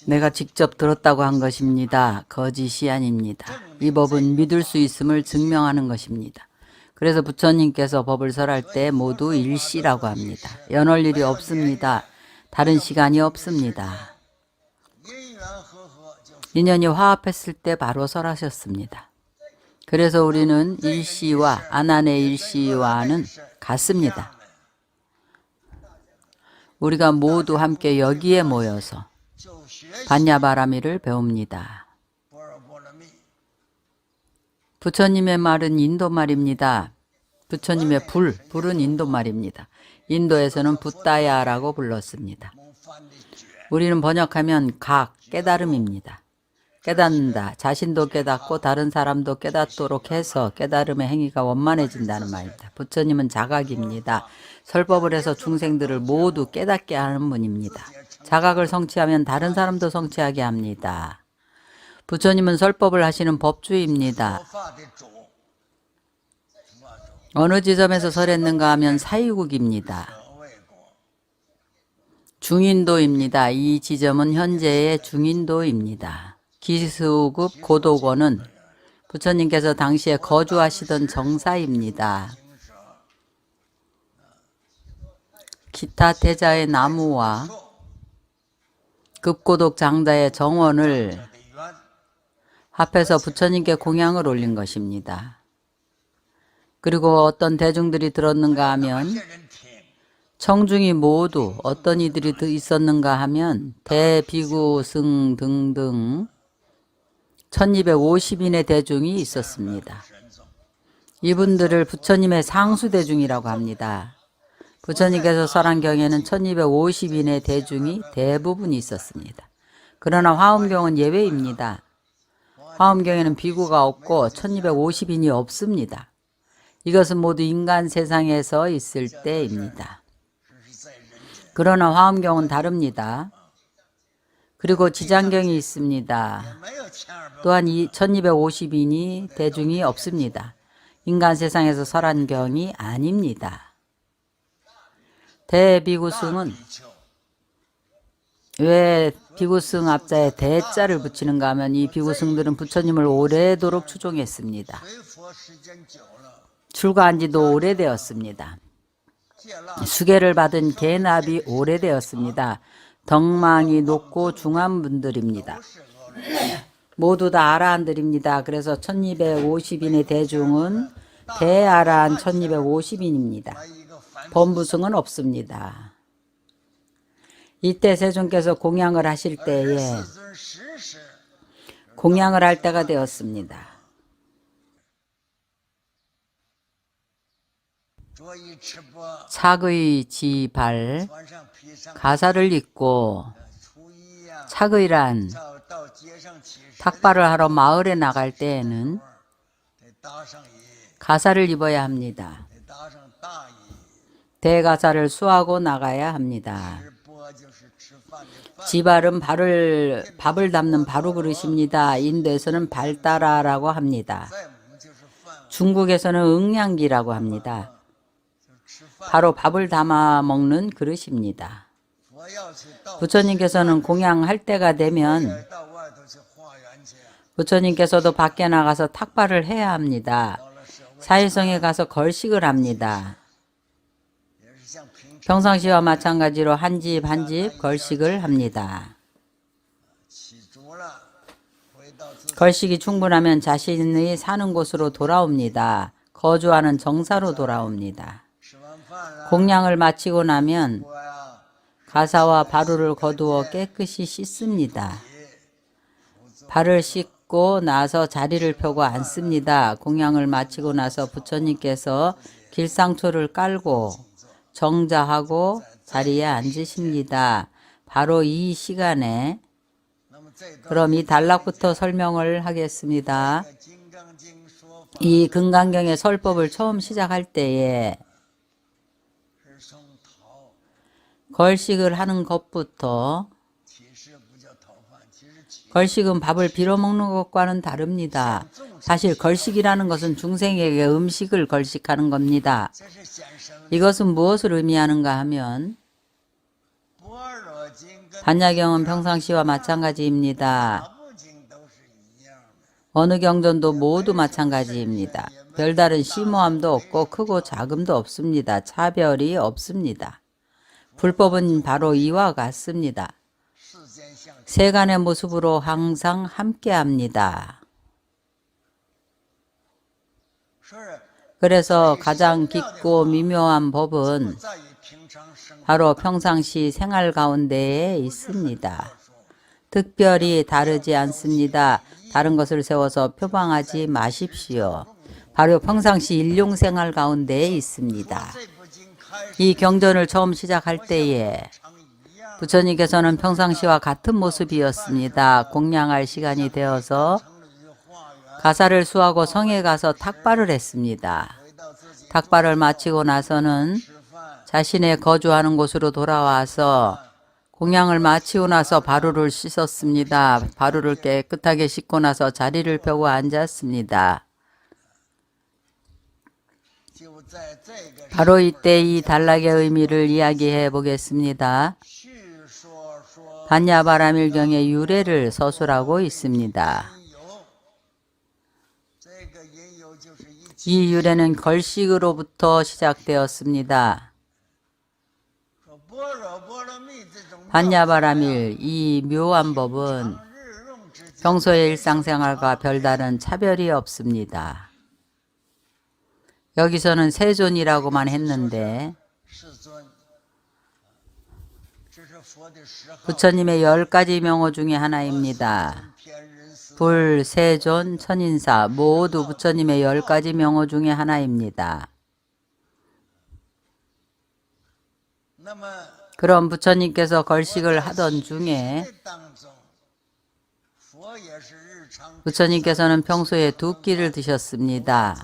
내가 직접 들었다고 한 것입니다. 거짓이 아닙니다. 이 법은 믿을 수 있음을 증명하는 것입니다. 그래서 부처님께서 법을 설할 때 모두 일시라고 합니다. 연월 일이 없습니다. 다른 시간이 없습니다. 인연이 화합했을 때 바로 설하셨습니다. 그래서 우리는 일시와 아난의 일시와는 같습니다. 우리가 모두 함께 여기에 모여서 반야바라미를 배웁니다. 부처님의 말은 인도말입니다. 부처님의 불은 인도말입니다. 인도에서는 붓다야라고 불렀습니다. 우리는 번역하면 깨달음입니다. 깨닫는다. 자신도 깨닫고 다른 사람도 깨닫도록 해서 깨달음의 행위가 원만해진다는 말입니다. 부처님은 자각입니다. 설법을 해서 중생들을 모두 깨닫게 하는 분입니다. 자각을 성취하면 다른 사람도 성취하게 합니다. 부처님은 설법을 하시는 법주입니다. 어느 지점에서 설했는가 하면 사이국입니다. 중인도입니다. 이 지점은 현재의 중인도입니다. 기수급 고도고는 부처님께서 당시에 거주하시던 정사입니다. 기타 태자의 나무와 급고독 장자의 정원을 합해서 부처님께 공양을 올린 것입니다. 그리고 어떤 대중들이 들었는가 하면 청중이 모두 어떤 이들이 있었는가 하면 대비구승 등등 1250인의 대중이 있었습니다. 이분들을 부처님의 상수대중이라고 합니다. 부처님께서 설한 경에는 1250인의 대중이 대부분 있었습니다. 그러나 화엄경은 예외입니다. 화엄경에는 비구가 없고 1250인이 없습니다. 이것은 모두 인간 세상에서 있을 때입니다. 그러나 화엄경은 다릅니다. 그리고 지장경이 있습니다. 또한 1250인이 대중이 없습니다. 인간 세상에서 설한 경이 아닙니다. 대비구승은 왜 비구승 앞자에 대자를 붙이는가 하면 이 비구승들은 부처님을 오래도록 추종했습니다. 출가한 지도 오래되었습니다. 수계를 받은 계납이 오래되었습니다. 덕망이 높고 중한 분들입니다. 모두 다 아라한들입니다. 그래서 1250인의 대중은 대아라한 1250인입니다. 범부승은 없습니다. 이때 세존께서 공양을 하실 때에 공양을 할 때가 되었습니다. 착의 지발 가사를 입고 착의란 탁발을 하러 마을에 나갈 때에는 가사를 입어야 합니다. 대가사를 수하고 나가야 합니다. 지발은 밥을 담는 바로 그릇입니다. 인도에서는 발따라라고 합니다. 중국에서는 응량기라고 합니다. 바로 밥을 담아 먹는 그릇입니다. 부처님께서는 공양할 때가 되면 부처님께서도 밖에 나가서 탁발을 해야 합니다. 사일성에 가서 걸식을 합니다. 평상시와 마찬가지로 한 집 한 집 걸식을 합니다. 걸식이 충분하면 자신의 사는 곳으로 돌아옵니다. 거주하는 정사로 돌아옵니다. 공양을 마치고 나면 가사와 바루를 거두어 깨끗이 씻습니다. 발을 씻고 나서 자리를 펴고 앉습니다. 공양을 마치고 나서 부처님께서 길상초를 깔고 정자하고 자리에 앉으십니다. 바로 이 시간에 그럼 이 단락부터 설명을 하겠습니다. 이 금강경의 설법을 처음 시작할 때에 걸식을 하는 것부터 걸식은 밥을 빌어먹는 것과는 다릅니다. 사실 걸식이라는 것은 중생에게 음식을 걸식하는 겁니다. 이것은 무엇을 의미하는가 하면 반야경은 평상시와 마찬가지입니다. 어느 경전도 모두 마찬가지입니다. 별다른 심오함도 없고 크고 작음도 없습니다. 차별이 없습니다. 불법은 바로 이와 같습니다. 세간의 모습으로 항상 함께합니다. 그래서 가장 깊고 미묘한 법은 바로 평상시 생활 가운데에 있습니다. 특별히 다르지 않습니다. 다른 것을 세워서 표방하지 마십시오. 바로 평상시 일용생활 가운데에 있습니다. 이 경전을 처음 시작할 때에 부처님께서는 평상시와 같은 모습이었습니다. 공양할 시간이 되어서 가사를 수하고 성에 가서 탁발을 했습니다. 탁발을 마치고 나서는 자신의 거주하는 곳으로 돌아와서 공양을 마치고 나서 바루를 씻었습니다. 바루를 깨끗하게 씻고 나서 자리를 펴고 앉았습니다. 바로 이때 이 단락의 의미를 이야기해 보겠습니다. 반야바라밀경의 유래를 서술하고 있습니다. 이 유래는 걸식으로부터 시작되었습니다. 반야바라밀, 이 묘한 법은 평소의 일상생활과 별다른 차별이 없습니다. 여기서는 세존이라고만 했는데 부처님의 10가지 명호 중에 하나입니다. 불, 세존, 천인사 모두 부처님의 10가지 명호 중에 하나입니다. 그럼 부처님께서 걸식을 하던 중에 부처님께서는 평소에 2끼를 드셨습니다.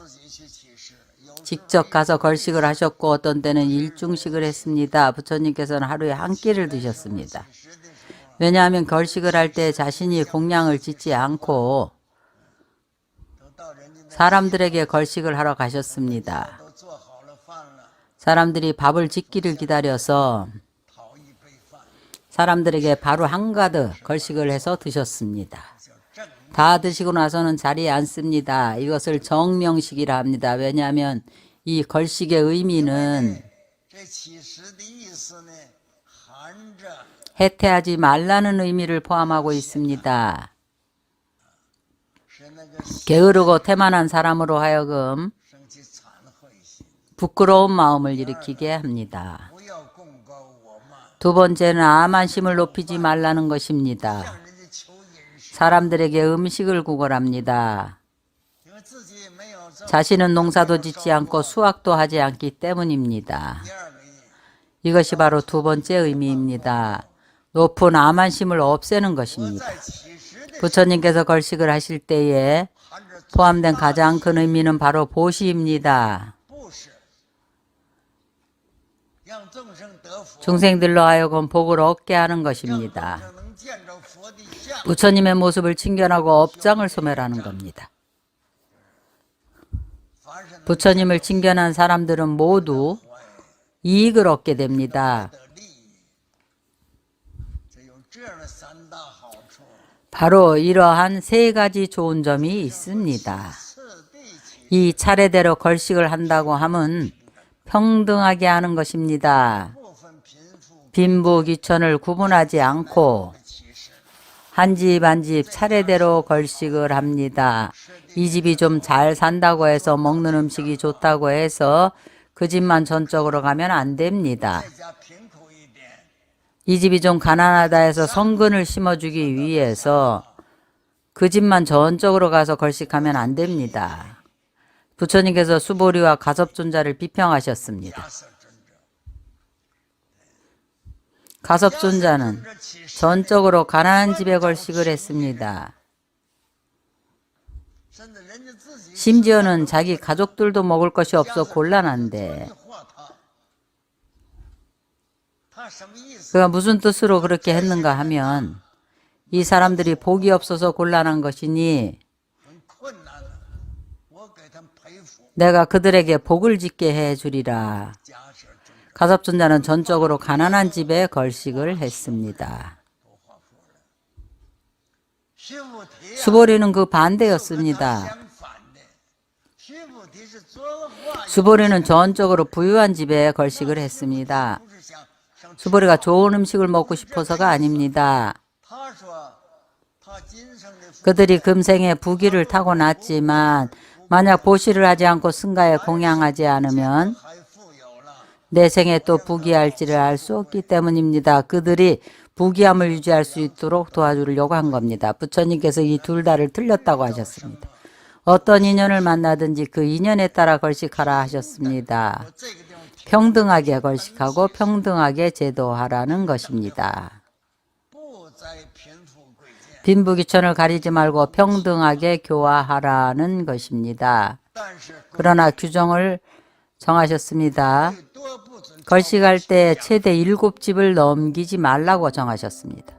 직접 가서 걸식을 하셨고 어떤 때는 일중식을 했습니다. 부처님께서는 하루에 1끼를 드셨습니다. 왜냐하면 걸식을 할 때 자신이 공양을 짓지 않고 사람들에게 걸식을 하러 가셨습니다. 사람들이 밥을 짓기를 기다려서 사람들에게 바로 한가득 걸식을 해서 드셨습니다. 다 드시고 나서는 자리에 앉습니다. 이것을 정명식이라 합니다. 왜냐하면 이 걸식의 의미는 해태하지 말라는 의미를 포함하고 있습니다. 게으르고 태만한 사람으로 하여금 부끄러운 마음을 일으키게 합니다. 2번째는 아만심을 높이지 말라는 것입니다. 사람들에게 음식을 구걸합니다. 자신은 농사도 짓지 않고 수확도 하지 않기 때문입니다. 이것이 바로 2번째 의미입니다. 높은 아만심을 없애는 것입니다. 부처님께서 걸식을 하실 때에 포함된 가장 큰 의미는 바로 보시입니다. 중생들로 하여금 복을 얻게 하는 것입니다. 부처님의 모습을 칭견하고 업장을 소멸하는 겁니다. 부처님을 칭견한 사람들은 모두 이익을 얻게 됩니다. 바로 이러한 3가지 좋은 점이 있습니다. 이 차례대로 걸식을 한다고 함은 평등하게 하는 것입니다. 빈부 귀천을 구분하지 않고 한 집 한 집 차례대로 걸식을 합니다. 이 집이 좀 잘 산다고 해서 먹는 음식이 좋다고 해서 그 집만 전적으로 가면 안 됩니다. 이 집이 좀 가난하다 해서 성근을 심어주기 위해서 그 집만 전적으로 가서 걸식하면 안 됩니다. 부처님께서 수보리와 가섭존자를 비평하셨습니다. 가섭존자는 전적으로 가난한 집에 걸식을 했습니다. 심지어는 자기 가족들도 먹을 것이 없어 곤란한데 그가 무슨 뜻으로 그렇게 했는가 하면 이 사람들이 복이 없어서 곤란한 것이니 내가 그들에게 복을 짓게 해주리라. 가섭존자는 전적으로 가난한 집에 걸식을 했습니다. 수보리는 그 반대였습니다. 수보리는 전적으로 부유한 집에 걸식을 했습니다. 수보리가 좋은 음식을 먹고 싶어서가 아닙니다. 그들이 금생에 부귀를 타고났지만 만약 보시를 하지 않고 승가에 공양하지 않으면 내 생에 또 부귀할지를 알 수 없기 때문입니다. 그들이 부귀함을 유지할 수 있도록 도와주려고 한 겁니다. 부처님께서 이 둘 다를 틀렸다고 하셨습니다. 어떤 인연을 만나든지 그 인연에 따라 걸식하라 하셨습니다. 평등하게 걸식하고 평등하게 제도하라는 것입니다. 빈부귀천을 가리지 말고 평등하게 교화하라는 것입니다. 그러나 규정을 정하셨습니다. 걸식할 때 최대 7집을 넘기지 말라고 정하셨습니다.